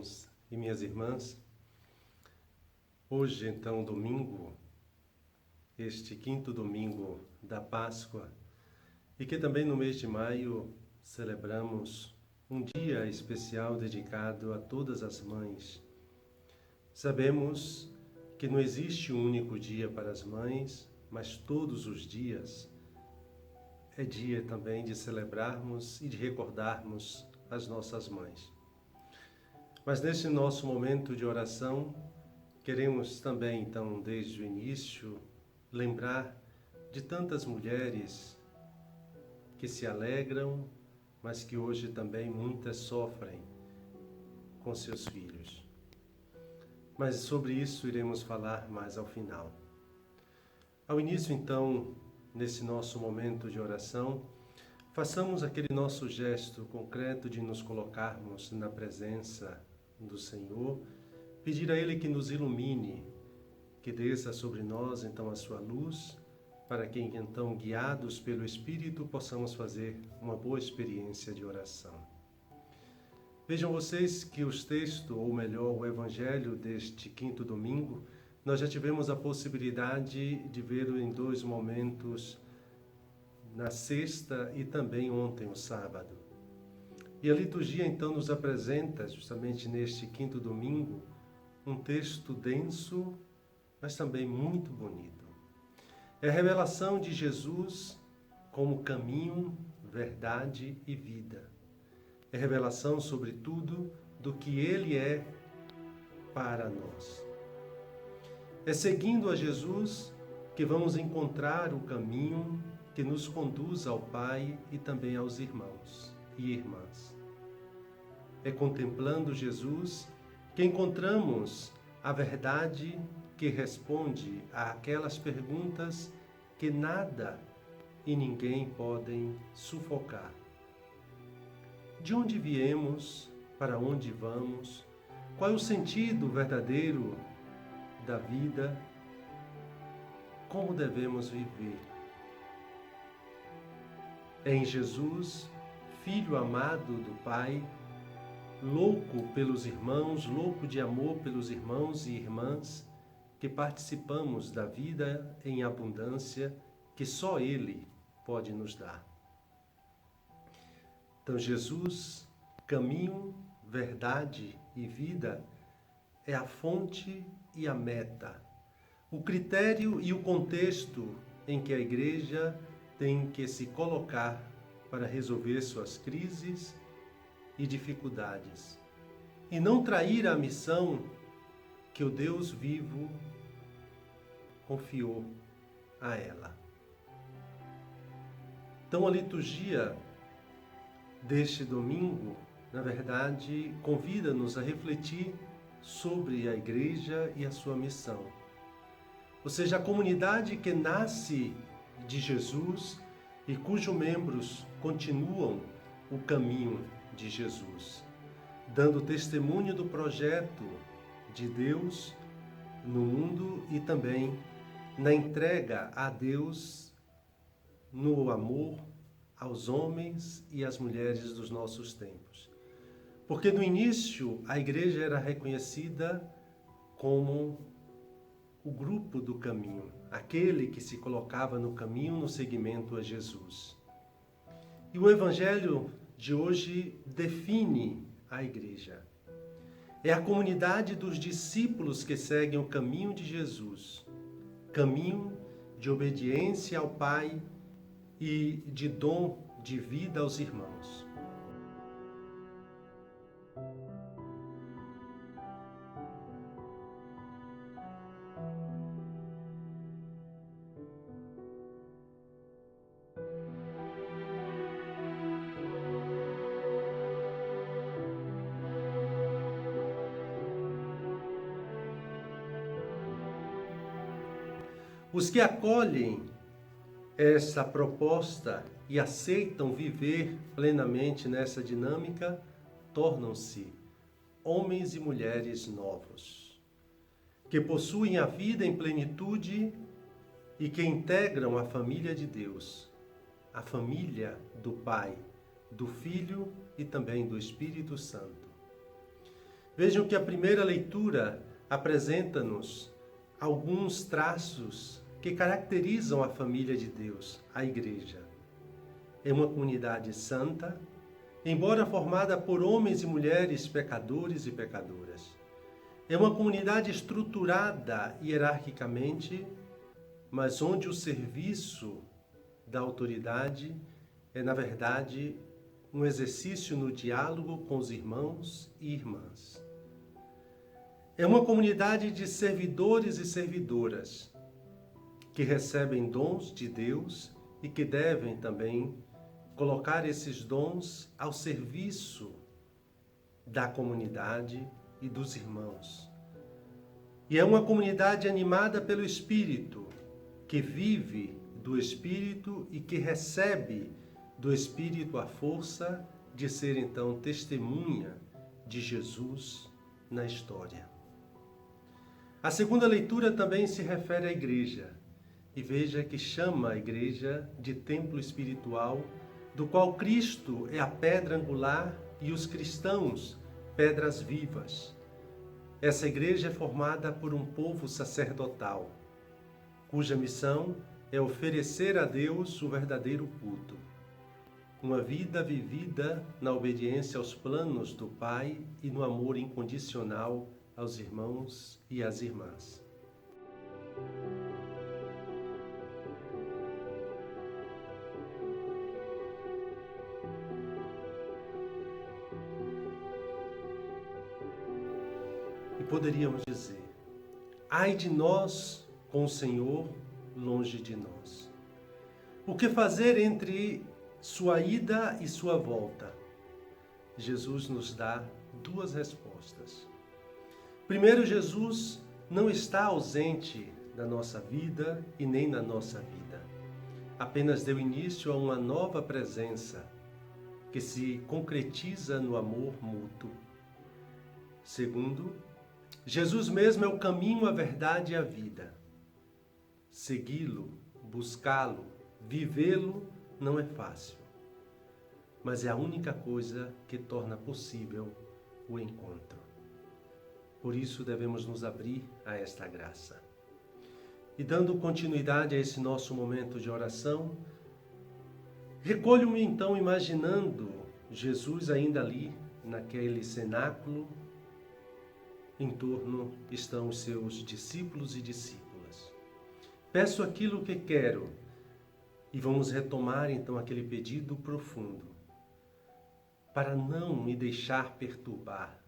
irmãos e minhas irmãs, hoje então domingo, este quinto domingo da Páscoa, e que também no mês de maio celebramos um dia especial dedicado a todas as mães. Sabemos que não existe um único dia para as mães, mas todos os dias é dia também de celebrarmos e de recordarmos as nossas mães. Mas nesse nosso momento de oração, queremos também, então, desde o início, lembrar de tantas mulheres que se alegram, mas que hoje também muitas sofrem com seus filhos. Mas sobre isso iremos falar mais ao final. Ao início, então, nesse nosso momento de oração, façamos aquele nosso gesto concreto de nos colocarmos na presença do Senhor, pedir a Ele que nos ilumine, que desça sobre nós, então, a sua luz, para que, então, guiados pelo Espírito, possamos fazer uma boa experiência de oração. Vejam vocês que os textos, ou melhor, o Evangelho deste quinto domingo, nós já tivemos a possibilidade de vê-lo em dois momentos, na sexta e também ontem, o sábado. E a liturgia então nos apresenta, justamente neste quinto domingo, um texto denso, mas também muito bonito. É a revelação de Jesus como caminho, verdade e vida. É a revelação, sobretudo, do que Ele é para nós. É seguindo a Jesus que vamos encontrar o caminho que nos conduz ao Pai e também aos irmãos e irmãs. É contemplando Jesus que encontramos a verdade que responde àquelas perguntas que nada e ninguém podem sufocar. De onde viemos? Para onde vamos? Qual é o sentido verdadeiro da vida? Como devemos viver? É em Jesus, Filho amado do Pai, louco pelos irmãos, louco de amor pelos irmãos e irmãs, que participamos da vida em abundância que só Ele pode nos dar. Então, Jesus, caminho, verdade e vida, é a fonte e a meta, o critério e o contexto em que a Igreja tem que se colocar para resolver suas crises e dificuldades, e não trair a missão que o Deus vivo confiou a ela. Então, a liturgia deste domingo, na verdade, convida-nos a refletir sobre a Igreja e a sua missão. Ou seja, a comunidade que nasce de Jesus e cujos membros continuam o caminho de Jesus, dando testemunho do projeto de Deus no mundo e também na entrega a Deus no amor aos homens e às mulheres dos nossos tempos. Porque no início a Igreja era reconhecida como o grupo do caminho, aquele que se colocava no caminho no seguimento a Jesus. E o Evangelho de hoje define a Igreja. É a comunidade dos discípulos que seguem o caminho de Jesus, caminho de obediência ao Pai e de dom de vida aos irmãos. Os que acolhem essa proposta e aceitam viver plenamente nessa dinâmica, tornam-se homens e mulheres novos, que possuem a vida em plenitude e que integram a família de Deus, a família do Pai, do Filho e também do Espírito Santo. Vejam que a primeira leitura apresenta-nos alguns traços que caracterizam a família de Deus, a igreja. É uma comunidade santa, embora formada por homens e mulheres pecadores e pecadoras. É uma comunidade estruturada hierarquicamente, mas onde o serviço da autoridade é, na verdade, um exercício no diálogo com os irmãos e irmãs. É uma comunidade de servidores e servidoras que recebem dons de Deus e que devem também colocar esses dons ao serviço da comunidade e dos irmãos. E é uma comunidade animada pelo Espírito, que vive do Espírito e que recebe do Espírito a força de ser então testemunha de Jesus na história. A segunda leitura também se refere à igreja, e veja que chama a igreja de templo espiritual, do qual Cristo é a pedra angular e os cristãos, pedras vivas. Essa igreja é formada por um povo sacerdotal, cuja missão é oferecer a Deus o verdadeiro culto. Uma vida vivida na obediência aos planos do Pai e no amor incondicional aos irmãos e às irmãs. E poderíamos dizer: ai de nós com o Senhor longe de nós. O que fazer entre sua ida e sua volta? Jesus nos dá duas respostas. Primeiro, Jesus não está ausente da nossa vida e nem na nossa vida. Apenas deu início a uma nova presença que se concretiza no amor mútuo. Segundo, Jesus mesmo é o caminho, a verdade e a vida. Segui-lo, buscá-lo, vivê-lo não é fácil, mas é a única coisa que torna possível o encontro. Por isso devemos nos abrir a esta graça. E dando continuidade a esse nosso momento de oração, recolho-me então imaginando Jesus ainda ali, naquele cenáculo. Em torno estão os seus discípulos e discípulas. Peço aquilo que quero, e vamos retomar então aquele pedido profundo, para não me deixar perturbar,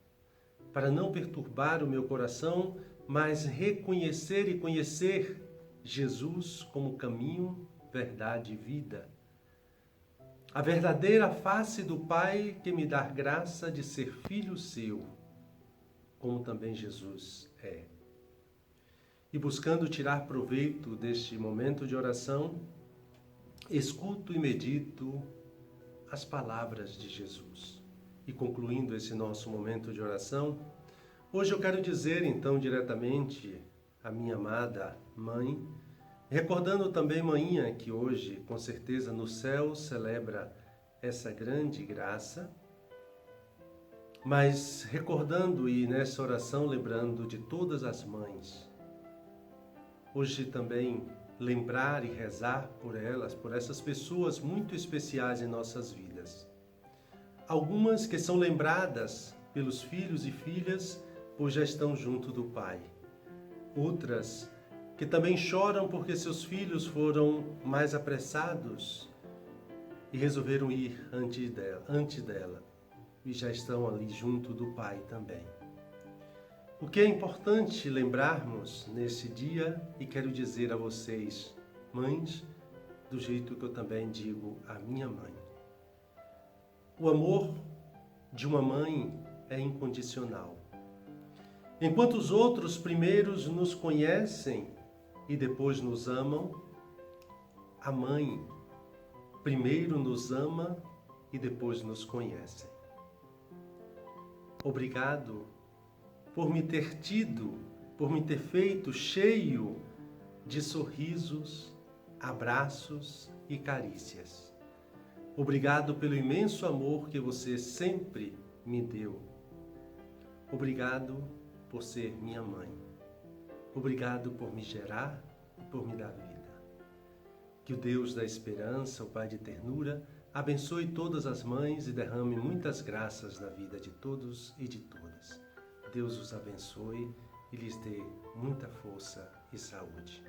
para não perturbar o meu coração, mas reconhecer e conhecer Jesus como caminho, verdade e vida. A verdadeira face do Pai que me dá graça de ser filho seu, como também Jesus é. E buscando tirar proveito deste momento de oração, escuto e medito as palavras de Jesus. E concluindo esse nosso momento de oração, hoje eu quero dizer então diretamente à minha amada mãe, recordando também manhinha que hoje, com certeza, no céu celebra essa grande graça, mas recordando e nessa oração lembrando de todas as mães. Hoje também lembrar e rezar por elas, por essas pessoas muito especiais em nossas vidas. Algumas que são lembradas pelos filhos e filhas, pois já estão junto do Pai. Outras que também choram porque seus filhos foram mais apressados e resolveram ir antes dela. E já estão ali junto do Pai também. O que é importante lembrarmos nesse dia, e quero dizer a vocês, mães, do jeito que eu também digo à minha mãe. O amor de uma mãe é incondicional. Enquanto os outros primeiros nos conhecem e depois nos amam, a mãe primeiro nos ama e depois nos conhece. Obrigado por me ter tido, por me ter feito cheio de sorrisos, abraços e carícias. Obrigado pelo imenso amor que você sempre me deu. Obrigado por ser minha mãe. Obrigado por me gerar e por me dar vida. Que o Deus da esperança, o Pai de ternura, abençoe todas as mães e derrame muitas graças na vida de todos e de todas. Deus os abençoe e lhes dê muita força e saúde.